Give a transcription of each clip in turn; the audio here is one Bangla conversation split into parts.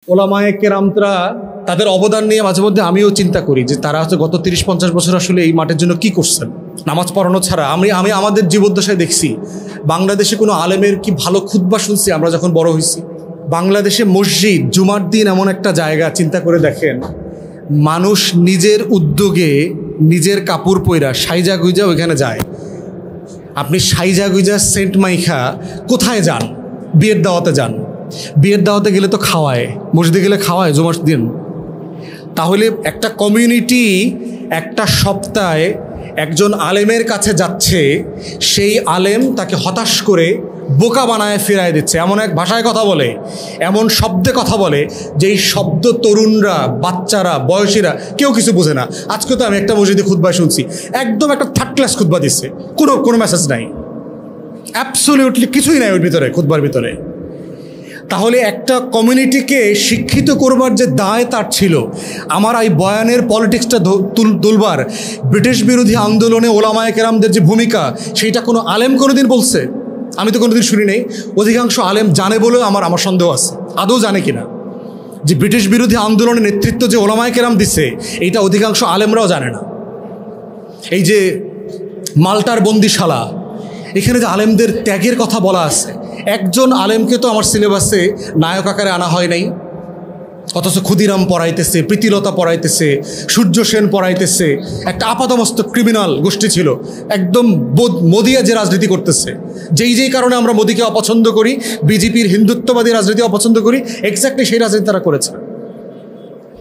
ওলামায়ে কেরামরা তাদের অবদান নিয়ে মাঝে মধ্যে আমিও চিন্তা করি যে তারা হচ্ছে গত 30-50 বছর আসলে এই মাঠের জন্য কি করছেন। নামাজ পড়ানো ছাড়া আমি আমাদের জীবদ্দশায় দেখছি বাংলাদেশে কোনো আলেমের কি ভালো খুতবা শুনছি আমরা যখন বড় হয়েছি। বাংলাদেশে মসজিদ জুমার দিন এমন একটা জায়গা, চিন্তা করে দেখেন, মানুষ নিজের উদ্যোগে নিজের কাপড় পইরা সাইজা গুইজা ওইখানে যায়। আপনি সাইজা গুইজা সেন্ট মাইখা কোথায় যান? বিয়ের দাওয়াতে যান। বিয়ের দাওয়াতে গেলে তো খাওয়ায়, মসজিদে গেলে খাওয়ায় জুমার দিন। তাহলে একটা কমিউনিটি একটা সপ্তাহে একজন আলেমের কাছে যাচ্ছে, সেই আলেম তাকে হতাশ করে বোকা বানায় ফিরায় দিচ্ছে, এমন এক ভাষায় কথা বলে, এমন শব্দে কথা বলে যেই শব্দ তরুণরা, বাচ্চারা, বয়সীরা কেউ কিছু বোঝে না। আজকে তো আমি একটা মসজিদে খুতবা শুনছি, একদম একটা থার্ড ক্লাস খুতবা দিচ্ছে, কোনো মেসেজ নাই, অ্যাবসলিউটলি কিছুই নাই ওর ভিতরে, খুতবার ভিতরে। তাহলে একটা কমিউনিটিকে শিক্ষিত করবার যে দায় তার ছিল। আমার এই বয়ানের পলিটিক্সটা তুলবার, ব্রিটিশ বিরোধী আন্দোলনে ওলামায়ে কেরামদের যে ভূমিকা, সেইটা কোনো আলেম কোনোদিন বলছে? আমি তো কোনোদিন শুনি নেই। অধিকাংশ আলেম জানে বলেও আমার সন্দেহ আছে আদৌ জানে কিনা যে ব্রিটিশ বিরোধী আন্দোলনের নেতৃত্ব যে ওলামায়ে কেরাম দিচ্ছে, এইটা অধিকাংশ আলেমরাও জানে না। এই যে মাল্টার বন্দিশালা, এখানে যে আলেমদের ত্যাগের কথা বলা আছে, একজন আলেমকে তো আমার সিলেবাসে নায়ক আকারে আনা হয় নাই, অথচ ক্ষুদিরাম পড়াইতেছে, প্রীতিলতা পড়াইতেছে, সূর্য সেন পড়াইতেছে। একটা আপাতমস্তক ক্রিমিনাল গোষ্ঠী ছিল, একদম মোদিয়া যে রাজনীতি করতেছে, যেই কারণে আমরা মোদিকে অপছন্দ করি, বিজেপির হিন্দুত্ববাদী রাজনীতি অপছন্দ করি, এক্স্যাক্টলি সেই রাজনীতি তারা করেছে।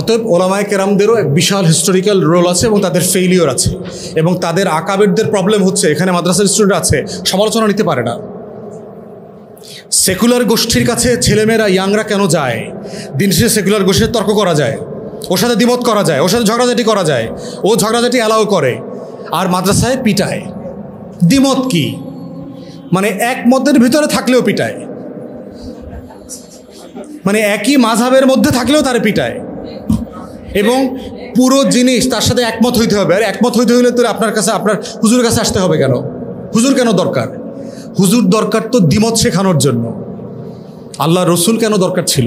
অতএব ওলামায়ে কেরামদেরও এক বিশাল হিস্টোরিক্যাল রোল আছে এবং তাদের ফেইলিওর আছে, এবং তাদের আকাবেরদের প্রবলেম হচ্ছে এখানে মাদ্রাসার স্টুডেন্ট আছে, সমালোচনা নিতে পারে না। সেকুলার গোষ্ঠীর কাছে ছেলেমেয়েরা, ইয়াংরা কেন যায়? দিন শেষে সেকুলার গোষ্ঠীর তর্ক করা যায়, ওর সাথে দ্বিমত করা যায়, ওর সাথে ঝগড়াঝাটি করা যায়, ও ঝগড়াঝাটি অ্যালাউ করে, আর মাদ্রাসায় পিটায়। দ্বিমত কি? মানে এক মতের ভিতরে থাকলেও পিটায়, মানে একই মাযহাবের মধ্যে থাকলেও তারে পিটায়, এবং পুরো জিনিস তার সাথে একমত হইতে হবে। আর একমত হইতে হইলে তো আপনার কাছে, আপনার হুজুরের কাছে আসতে হবে কেন? হুজুর কেন দরকার? হুজুর দরকার তো দ্বিমত শেখানোর জন্য। আল্লাহ রসুল কেন দরকার ছিল?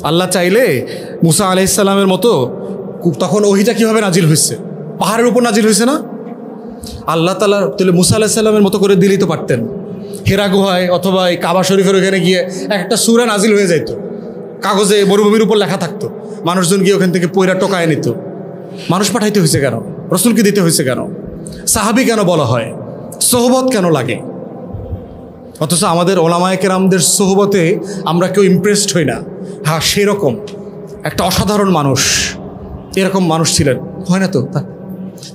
আল্লাহ চাইলে মুসা আলাইহিস সালামের মতো, তখন ওহিটা কীভাবে নাজিল হয়েছে? পাহাড়ের উপর নাজিল হয়েছে না? আল্লাহ তাআলা তাহলে মুসা আলাইহিস সালামের মতো করে দিলেই তো পারতেন। হেরা গুহায় অথবা এই কাবা শরীফের ওখানে গিয়ে একটা সূরা নাজিল হয়ে যাইত, কাগজে মরুভূমির উপর লেখা থাকতো, মানুষজন গিয়ে ওখান থেকে পয়রা টোকায় নিত। মানুষ পাঠাইতে হয়েছে কেন? রসুলকে দিতে হয়েছে কেন? সাহাবী কেন বলা হয়? সোহবত কেন লাগে? অথচ আমাদের ওলামায়ে কেরামদের সোহবতে আমরা কেউ ইমপ্রেসড হই না। হ্যাঁ, সেরকম একটা অসাধারণ মানুষ, এরকম মানুষ ছিলেন, হয় না তো?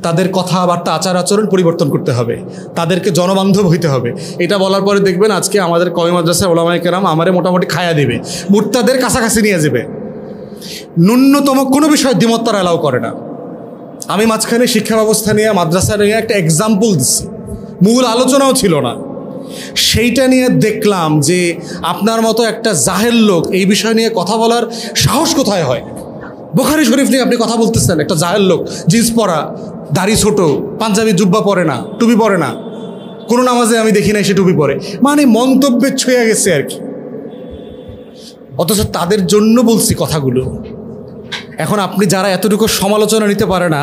তাদের কথাবার্তা, আচার আচরণ পরিবর্তন করতে হবে, তাদেরকে জনবান্ধব হইতে হবে। এটা বলার পরে দেখবেন আজকে আমাদের কওমি মাদ্রাসায় ওলামায়ে কেরাম আমারে মোটামুটি খায়া দেবে, মুর্তাদের কাছাকাছি নিয়ে যাবে। ন্যূনতম কোনো বিষয় দ্বিমত তারা অ্যালাউ করে না। আমি মাঝখানে শিক্ষা ব্যবস্থা নিয়ে, মাদ্রাসা নিয়ে একটা এক্সাম্পল দিচ্ছি, মূল আলোচনাও ছিল না। সেইটা নিয়ে দেখলাম যে আপনার মতো একটা জাহেল লোক এই বিষয় নিয়ে কথা বলার সাহস কোথায় হয়? বুখারী শরীফ নিয়ে আপনি কথা বলতেছেন, একটা জাহেল লোক, জিন্স পরা, দাড়ি ছোট, পাঞ্জাবি জুব্বা পরে না, টুপি পরে না, কোনো নামাজে আমি দেখি নাই সে টুপি পরে, মানে মন্তব্যে ছুঁয়ে গেছে আর কি। অথচ তাদের জন্য বলছি কথাগুলো। এখন আপনি যারা এতটুকু সমালোচনা নিতে পারে না,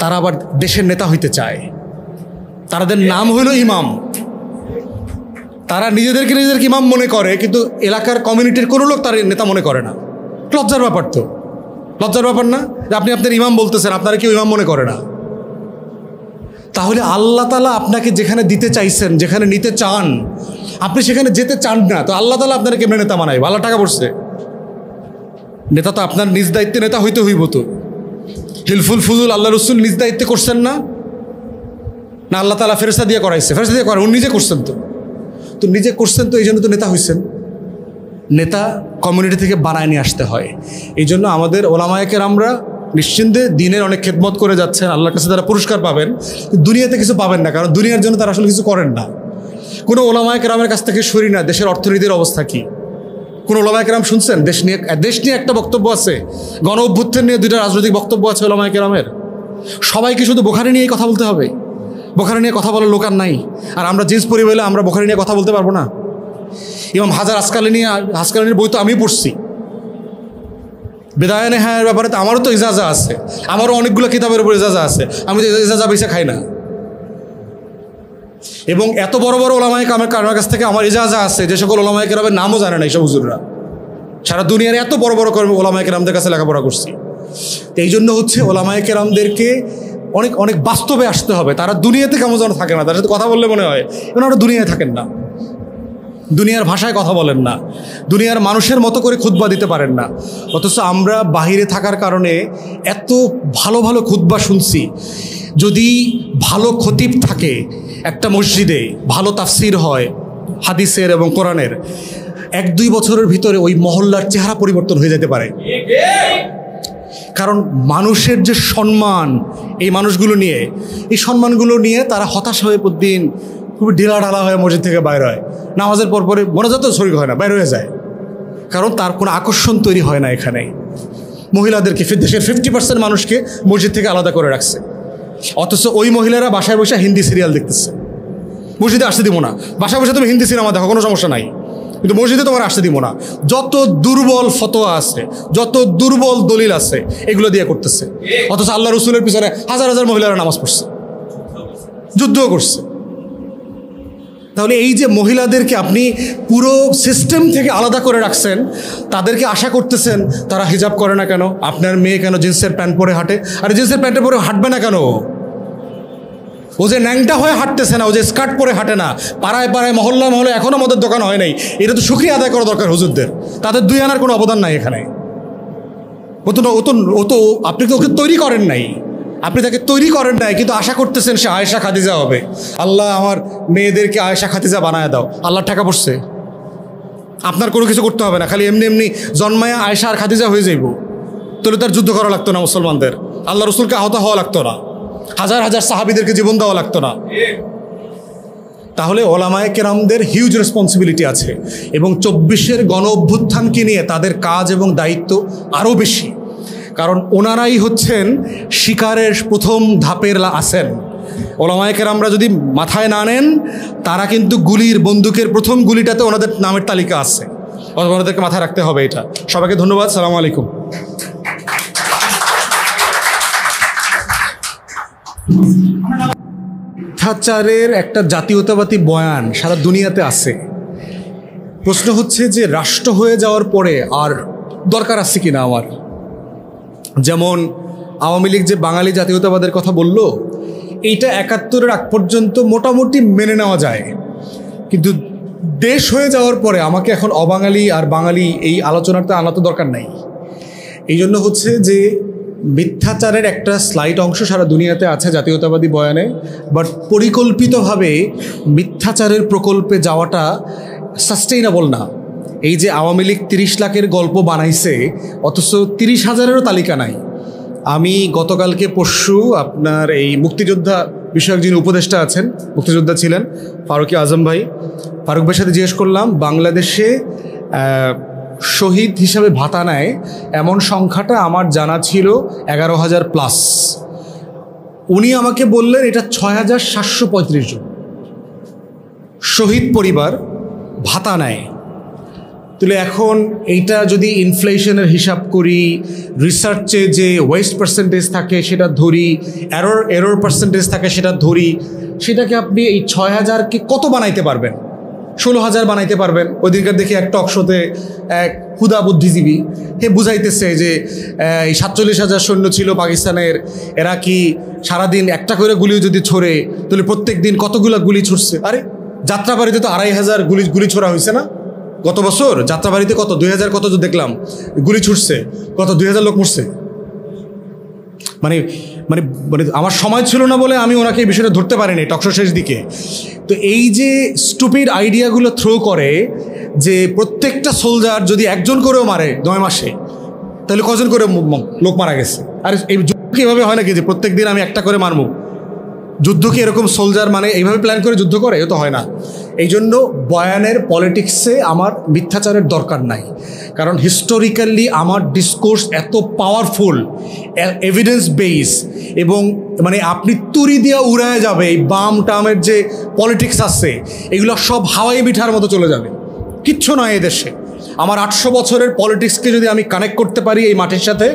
তারা আবার দেশের নেতা হইতে চায়। তাদের নাম হইল ইমাম, তারা নিজেদেরকে ইমাম মনে করে, কিন্তু এলাকার কমিউনিটির কোনো লোক তার নেতা মনে করে না। লজ্জার ব্যাপার তো, লজ্জার ব্যাপার না যে আপনি আপনার ইমাম বলতেছেন, আপনারা কেউ ইমাম মনে করে না। তাহলে আল্লাহ তাআলা আপনাকে যেখানে দিতে চাইছেন, যেখানে নিতে চান, আপনি সেখানে যেতে চান না, তো আল্লাহ তাআলা আপনারা কেমনে নেতা বানায়? ভালো টাকা পড়ছে নেতা তো আপনার নিজ দায়িত্বে নেতা হইতে হইব। তো হিলফুল ফুজুল আল্লাহ রসুল নিজ দায়িত্বে করছেন না? না আল্লাহ তাআলা ফেরেশতা দিয়ে করাইছে? ফেরেশতা দিয়ে করা, উনি নিজে করছেন। তো নিজে করছেন, তো এই জন্য তো নেতা হইছেন। নেতা কমিউনিটি থেকে বানায় নিয়ে আসতে হয়। এই জন্য আমাদের ওলামায়ে কেরামরা নিশ্চিন্তে দিনের অনেক খেদমত করে যাচ্ছেন, আল্লাহর কাছে তারা পুরস্কার পাবেন, দুনিয়াতে কিছু পাবেন না, কারণ দুনিয়ার জন্য তারা আসলে কিছু করেন না। কোনো ওলামায়ে কেরামের কাছ থেকে সরি না দেশের অর্থনীতির অবস্থা কী? কোনো ওলামায়ে কেরাম শুনছেন? দেশ নিয়ে একটা বক্তব্য আছে, গণ অভ্যুত্থান নিয়ে দুইটা রাজনৈতিক বক্তব্য আছে ওলামায়ে কেরামের। সবাইকে শুধু বুখারী নিয়েই কথা বলতে হবে? বুখারী নিয়ে কথা বলার লোক আর নাই। আর আমরা জিন্স পরি বলে আমরা বুখারী নিয়ে কথা বলতে পারবো না? ইমাম হাজার আসকালানির বই তো আমি পড়ছি, বিদায় নেহায়ের ব্যাপারে তো আমারও তো ইজাজা আছে, আমারও অনেকগুলো কিতাবের উপর ইজাজা আছে, আমি তো ইজাজা পয়সা খাই না। এবং এত বড় বড় ওলামায়ে কারামের কাছ থেকে আমার ইজাজা আছে যে সকল ওলামায়ে কেরামের নামও জানে না এইসব হুজুররা। সারা দুনিয়ার এত বড় বড় ওলামায়ে কেরামদের কাছে লেখাপড়া করছি। তো এই জন্য হচ্ছে ওলামায়ে কেরামদেরকে অনেক অনেক বাস্তবে আসতে হবে। তারা দুনিয়াতে কেমন যেন থাকে না, তার সাথে কথা বললে মনে হয় ওনারা দুনিয়ায় থাকেন না, দুনিয়ার ভাষায় কথা বলেন না, দুনিয়ার মানুষের মতো করে খুতবা দিতে পারেন না। অথচ আমরা বাহিরে থাকার কারণে এত ভালো ভালো খুতবা শুনছি। যদি ভালো খতিব থাকে একটা মসজিদে, ভালো তাফসির হয় হাদিসের এবং কোরআনের, 1-2 বছরের ভিতরে ওই মহল্লার চেহারা পরিবর্তন হয়ে যেতে পারে। কারণ মানুষের যে সম্মান, এই মানুষগুলো নিয়ে, এই সম্মানগুলো নিয়ে তারা হতাশ হয়ে প্রতিদিন খুবই ঢিলাঢালা হয়ে মসজিদ থেকে বাইর হয়, নামাজের পরে মোনাজাতেও শরীক হয় না, বাইর হয়ে যায়। কারণ তার কোনো আকর্ষণ তৈরি হয় না। এখানে মহিলাদেরকে, দেশের 50% মানুষকে মসজিদ থেকে আলাদা করে রাখছে। অথচ ওই মহিলারা বাসায় বসে হিন্দি সিরিয়াল দেখতেছে। মসজিদে আসতে দিব না, বাসায় বসে তুমি হিন্দি সিনেমা দেখো, কোনো সমস্যা নাই, কিন্তু মসজিদে তোমার আসতে দিব না। যত দুর্বল ফতোয়া আছে, যত দুর্বল দলিল আছে, এগুলো দিয়ে করতেছে। অথচ আল্লাহ রসুলের পিছনে হাজার হাজার মহিলারা নামাজ পড়ছে, যুদ্ধও করছে। তাহলে এই যে মহিলাদেরকে আপনি পুরো সিস্টেম থেকে আলাদা করে রাখছেন, তাদেরকে আশা করতেছেন তারা হিজাব করে না কেন? আপনার মেয়ে কেন জিন্সের প্যান্ট পরে হাঁটে? আরে জিন্সের প্যান্টে পরে হাঁটবে না কেন? ও যে ন্যাংটা হয়ে হাঁটতেছে না, ও যে স্কার্ট পরে হাঁটে না, পাড়ায় পাড়ায় মহল্লা মহল্লা এখনও মদের দোকান হয় নাই, এটা তো শুকরিয়া আদায় করা দরকার হুজুরদের। তাদের 2 আনার কোনো অবদান নাই এখানে। ও তো আপনি তো ওকে তৈরি করেন নাই, আপনি তাকে তৈরি করেন নাই, কিন্তু আশা করতেছেন সে আয়েশা খাদিজা হবে। আল্লাহ আমার মেয়েদেরকে আয়েশা খাদিজা বানায় দাও। আল্লাহর টাকা পড়ছে, আপনার কোনো কিছু করতে হবে না, খালি এমনি এমনি জন্মায়া আয়েশা আর খাদিজা হয়ে যাইব। তাহলে তার যুদ্ধ করা লাগতো না মুসলমানদের, আল্লাহ রসুলকে আহত হওয়া লাগতো না, হাজার হাজার সাহাবীদেরকে জীবন দেওয়া লাগতো না। তাহলে ওলামায়ে কেরামদের হিউজ রেসপন্সিবিলিটি আছে, এবং 24-এর গণ অভ্যুত্থানকে নিয়ে তাদের কাজ এবং দায়িত্ব আরও বেশি। কারণ ওনারাই হচ্ছেন শিকারের প্রথম ধাপের আসেন। ওলামায়ে কেরামরা যদি মাথায় না নেন, তারা কিন্তু বন্দুকের প্রথম গুলিটাতে ওনাদের নামের তালিকা আছে। ওনাদেরকে মাথায় রাখতে হবে এটা। সবাইকে ধন্যবাদ। সালামু আলাইকুম। মিথ্যাচারের একটা জাতীয়তাবাদী বয়ান সারা দুনিয়াতে আছে। প্রশ্ন হচ্ছে যে রাষ্ট্র হয়ে যাওয়ার পরে আর দরকার আছে কিনা আমার। যেমন আওয়ামী লীগ যে বাঙালি জাতীয়তাবাদের কথা বলল, এইটা 71-এর আগ পর্যন্ত মোটামুটি মেনে নেওয়া যায়, কিন্তু দেশ হয়ে যাওয়ার পরে আমাকে এখন অবাঙালি আর বাঙালি এই আলোচনাটা আনা তো দরকার নাই। এই জন্য হচ্ছে যে মিথ্যাচারের একটা স্লাইড অংশ সারা দুনিয়াতে আছে জাতীয়তাবাদী বয়ানে, বাট পরিকল্পিতভাবে মিথ্যাচারের প্রকল্পে যাওয়াটা সাস্টেইনেবল না। এই যে আওয়ামী লীগ 30 লাখের গল্প বানাইছে, অথচ 30,000-এরও তালিকা নাই। আমি গতকালকে পরশু আপনার এই মুক্তিযোদ্ধা বিষয়ক যিনি উপদেষ্টা আছেন, মুক্তিযোদ্ধা ছিলেন ফারুক আজম ভাই, ফারুক ভাইয়ের সাথে জিজ্ঞেস করলাম বাংলাদেশে শহীদ হিসাবে ভাতা নেয় এমন সংখ্যাটা আমার জানা ছিল 11,000+। উনি আমাকে বললেন এটা 6,735 জন শহীদ পরিবার ভাতা নেয়। তাহলে এখন এইটা যদি ইনফ্লেশনের হিসাব করি, রিসার্চে যে ওয়েস্ট পার্সেন্টেজ থাকে সেটা ধরি, এরর পার্সেন্টেজ থাকে সেটা ধরি, সেটাকে আপনি এই 6,000-কে কত বানাইতে পারবেন? 16,000 বানাইতে পারবেন। ওই দিনকার দেখি এক টক শোতে এক হুদা বুদ্ধিজীবী বুঝাইতেছে যে এই 47,000 সৈন্য ছিল পাকিস্তানের, এরা কি সারাদিন একটা করে গুলি যদি ছোড়ে তাহলে প্রত্যেক দিন কতগুলো গুলি ছুটছে। আরে যাত্রাবাড়িতে তো 2,500 গুলি ছোড়া হয়েছে না গত বছর? যাত্রাবাড়িতে কত 2,000 কত যে দেখলাম গুলি ছুটছে, কত 2,000 লোক মরছে। মানে মানে মানে আমার সময় ছিল না বলে আমি ওনাকে এই বিষয়টা ধরতে পারিনি টকশো শেষ দিকে। তো এই যে স্টুপিড আইডিয়াগুলো থ্রো করে যে প্রত্যেকটা সোলজার যদি একজন করেও মারে 9 মাসে, তাহলে কজন করে লোক মারা গেছে? আর এই যুদ্ধ কীভাবে হয় নাকি যে প্রত্যেক দিন আমি একটা করে মারবো? যুদ্ধ কি এরকম সোলজার মানে এইভাবে প্ল্যান করে যুদ্ধ করে? এ তো হয় না। এই জন্য বয়ানের পলিটিক্সে আমার মিথ্যাচারের দরকার নাই, কারণ হিস্টোরিক্যালি আমার ডিসকোর্স এত পাওয়ারফুল, এভিডেন্স বেস, এবং মানে আপনি তুরি দিয়ে উড়ায় যাবে এই বাম টামের যে পলিটিক্স আছে, এগুলো সব হাওয়াই মিঠার মতো চলে যাবে, কিচ্ছু নয় এদেশে। আমার 800 বছরের পলিটিক্সকে যদি আমি কানেক্ট করতে পারি এই মাটির সাথে,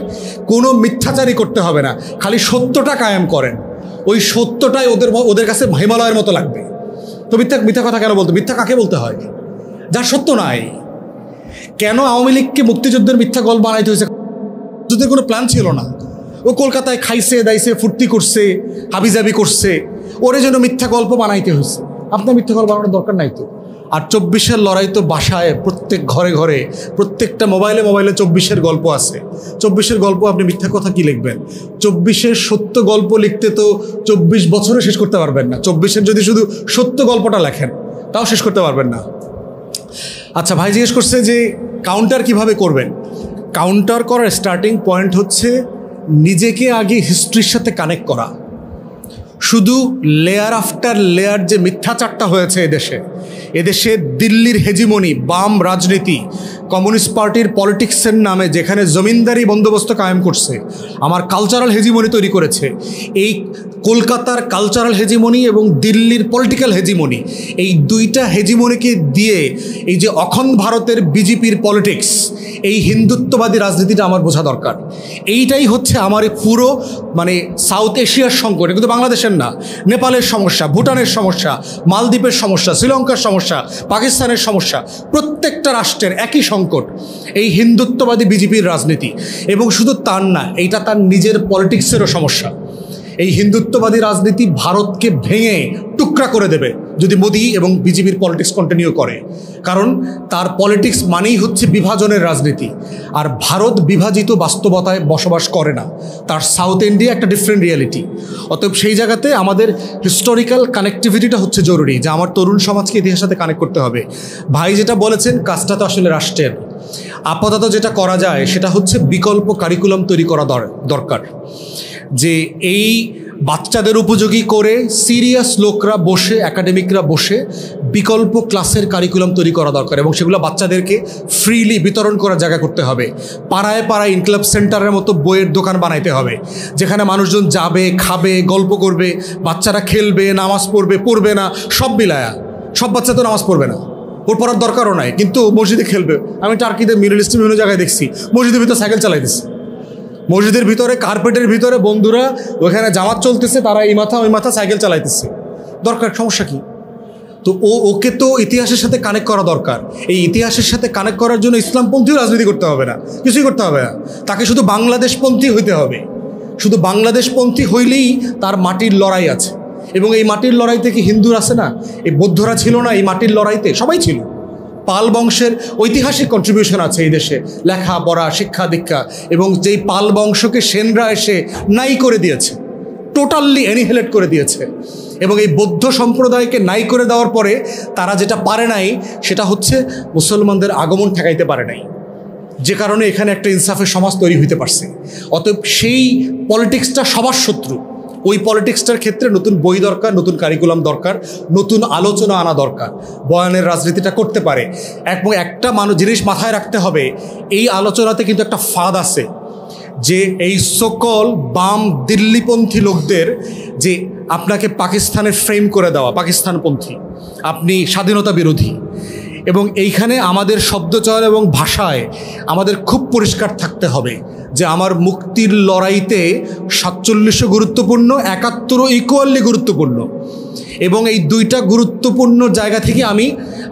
কোনো মিথ্যাচারী করতে হবে না, খালি সত্যটা কায়েম করেন, ওই সত্যটাই ওদের কাছে হিমালয়ের মতো লাগবে। তো মিথ্যা কথা কেন বলতে, মিথ্যা কাকে বলতে হয় যার সত্য নাই? কেন আওয়ামী লীগকে মুক্তিযুদ্ধের মিথ্যা গল্প বানাইতে হয়েছে? যুদ্ধের কোনো প্ল্যান ছিল না, ও কলকাতায় খাইছে দাইছে ফুর্তি করছে হাবিজাবি করছে, ওরে যেন মিথ্যা গল্প বানাইতে হয়েছে। আপনার মিথ্যা গল্প বানানোর দরকার নাই তো। আর 24-এর লড়াই তো বাসায় প্রত্যেক ঘরে ঘরে, প্রত্যেকটা মোবাইলে 24-এর গল্প আছে। 24-এর গল্প আপনি মিথ্যা কথা কি লিখবেন? 24-এর সত্য গল্প লিখতে তো 24 বছরে শেষ করতে পারবেন না। 24-এর যদি শুধু সত্য গল্পটা লেখেন তাও শেষ করতে পারবেন না। আচ্ছা, ভাই জিজ্ঞেস করছে যে কাউন্টার কিভাবে করবেন। কাউন্টার করার স্টার্টিং পয়েন্ট হচ্ছে নিজেকে আগে হিস্ট্রির সাথে কানেক্ট করা। শুধু লেয়ার আফটার লেয়ার যে মিথ্যাচারটা হয়েছে এদেশে দিল্লির হেজিমনি, বাম রাজনীতি, কমিউনিস্ট পার্টির পলিটিক্সের নামে যেখানে জমিনদারি বন্দোবস্ত কায়েম করছে, আমার কালচারাল হেজিমনি তৈরি করেছে। এই কলকাতার কালচারাল হেজিমনি এবং দিল্লির পলিটিক্যাল হেজিমনি, এই দুইটা হেজিমনিকে দিয়ে এই যে অখণ্ড ভারতের বিজেপির পলিটিক্স, এই হিন্দুত্ববাদী রাজনীতিটা আমার বোঝা দরকার। এইটাই হচ্ছে আমার পুরো সাউথ এশিয়ার সংকট, কিন্তু বাংলাদেশের না, নেপালের সমস্যা, ভুটানের সমস্যা, মালদ্বীপের সমস্যা, শ্রীলঙ্কার সমস্যা, পাকিস্তানের সমস্যা, প্রত্যেকটা রাষ্ট্রের একই সংকট, এই হিন্দুত্ববাদী বিজেপির রাজনীতি। এবং শুধু তার না, এইটা তার নিজের পলিটিক্সেরও সমস্যা। এই হিন্দুত্ববাদী রাজনীতি ভারতকে ভেঙে টুকরা করে দেবে যদি মোদি এবং বিজেপির পলিটিক্স কন্টিনিউ করে, কারণ তার পলিটিক্স মানেই হচ্ছে বিভাজনের রাজনীতি। আর ভারত বিভাজিত বাস্তবতায় বসবাস করে না, তার সাউথ ইন্ডিয়া একটা ডিফারেন্ট রিয়ালিটি। অতএব সেই জায়গাতে আমাদের হিস্টোরিক্যাল কানেক্টিভিটিটা হচ্ছে জরুরি, যে আমার তরুণ সমাজকে ইতিহাসের সাথে কানেক্ট করতে হবে। ভাই যেটা বলেছেন, কাজটা তো আসলে রাষ্ট্রের। আপাতত যেটা করা যায় সেটা হচ্ছে বিকল্প কারিকুলাম তৈরি করা দরকার, যে এই বাচ্চাদের উপযোগী করে সিরিয়াস লোকরা বসে, একাডেমিকরা বসে বিকল্প ক্লাসের কারিকুলাম তৈরি করা দরকার, এবং সেগুলো বাচ্চাদেরকে ফ্রিলি বিতরণ করার জায়গা করতে হবে। পাড়ায় পাড়ায় ইনক্লাব সেন্টারের মতো বইয়ের দোকান বানাইতে হবে, যেখানে মানুষজন যাবে, খাবে, গল্প করবে, বাচ্চারা খেলবে, নামাজ পড়বে না, সব মিলায়া। সব বাচ্চা তো নামাজ পড়বে না, ওর পড়ার দরকারও নাই, কিন্তু মসজিদে খেলবে। আমি টার্কিতে, মিডল ইস্টে বিভিন্ন জায়গায় দেখছি মসজিদের ভিতরে সাইকেল চালাইতেছে, মসজিদের ভিতরে কার্পেটের ভিতরে বন্ধুরা ওখানে জামাত চলতেছে, তারা এই মাথা ওই মাথা সাইকেল চালাইতেছে। দরকার, সমস্যা কি? তো ওকে তো ইতিহাসের সাথে কানেক্ট করা দরকার। এই ইতিহাসের সাথে কানেক্ট করার জন্য ইসলামপন্থীও রাজনীতি করতে হবে না, কিছুই করতে হবে না, তাকে শুধু বাংলাদেশপন্থী হইতে হবে। শুধু বাংলাদেশপন্থী হইলেই তার মাটির লড়াই আছে। এবং এই মাটির লড়াইতে কি হিন্দুর আছে না? এই বৌদ্ধরা ছিল না এই মাটির লড়াইতে? সবাই ছিল। পাল বংশের ঐতিহাসিক কন্ট্রিবিউশন আছে এই দেশে, লেখাপড়া, শিক্ষা দীক্ষা, এবং যেই পাল বংশকে সেনরা এসে নাই করে দিয়েছে, টোটালি অ্যানিহিলেট করে দিয়েছে। এবং এই বৌদ্ধ সম্প্রদায়কে নাই করে দেওয়ার পরে তারা যেটা পারে নাই সেটা হচ্ছে মুসলমানদের আগমন ঠেকাইতে পারে নাই, যে কারণে এখানে একটা ইনসাফের সমাজ তৈরি হইতে পারছে। অতএব সেই পলিটিক্সটা সবার শত্রু। ওই পলিটিক্সটার ক্ষেত্রে নতুন বই দরকার, নতুন কারিকুলাম দরকার, নতুন আলোচনা আনা দরকার। বয়ানের রাজনীতিটা করতে পারে। এবং একটা জিনিস মাথায় রাখতে হবে, এই আলোচনাতে কিন্তু একটা ফাঁদ আছে, যে এই সকল বাম দিল্লিপন্থী লোকদের যে আপনাকে পাকিস্তানের ফ্রেম করে দেওয়া, পাকিস্তানপন্থী, আপনি স্বাধীনতা বিরোধী। এবং এইখানে আমাদের শব্দচয়ন এবং ভাষায় আমাদের খুব পরিষ্কার থাকতে হবে যে আমার মুক্তির লড়াইতে 47 গুরুত্বপূর্ণ, 71 ইকুয়ালি গুরুত্বপূর্ণ। এবং এই দুইটা গুরুত্বপূর্ণ জায়গা থেকে আমি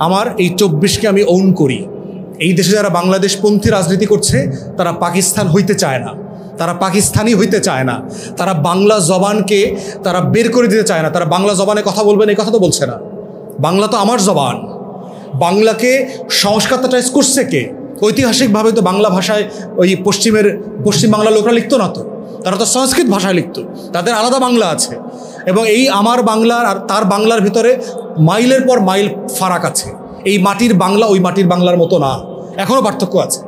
আমার এই 24কে আমি ওন করি। এই দেশে যারা বাংলাদেশপন্থী রাজনীতি করছে তারা পাকিস্তান হইতে চায় না, তারা পাকিস্তানি হইতে চায় না, তারা বাংলা জবানকে তারা বের করে দিতে চায় না। তারা বাংলা জবানে কথা বলবেন এই কথা তো বলছে না। বাংলা তো আমার জবান। বাংলাকে সংস্কারটাইজ করছে কে? ঐতিহাসিকভাবে তো বাংলা ভাষায় ওই পশ্চিম বাংলা লোকরা লিখতো না, তো তারা তো সংস্কৃত ভাষায় লিখতো, তাদের আলাদা বাংলা আছে। এবং এই আমার বাংলার আর তার বাংলার ভিতরে মাইলের পর মাইল ফারাক আছে। এই মাটির বাংলা ওই মাটির বাংলার মতো না, এখনও পার্থক্য আছে।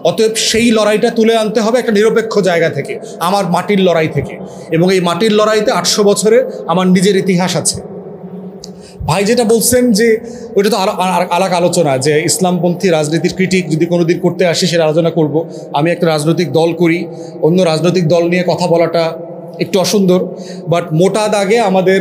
অতএব সেই লড়াইটা তুলে আনতে হবে একটা নিরপেক্ষ জায়গা থেকে, আমার মাটির লড়াই থেকে। এবং এই মাটির লড়াইতে 800 বছরে আমার নিজের ইতিহাস আছে। ভাই যেটা বলছেন যে ওইটা তো আলাদা আলোচনা, যে ইসলামপন্থী রাজনীতির ক্রিটিক যদি কোনো দিন করতে আসি সেটা আলোচনা করব। আমি একটা রাজনৈতিক দল করি, অন্য রাজনৈতিক দল নিয়ে কথা বলাটা একটু অসুন্দর, বাট মোটা দাগে আমাদের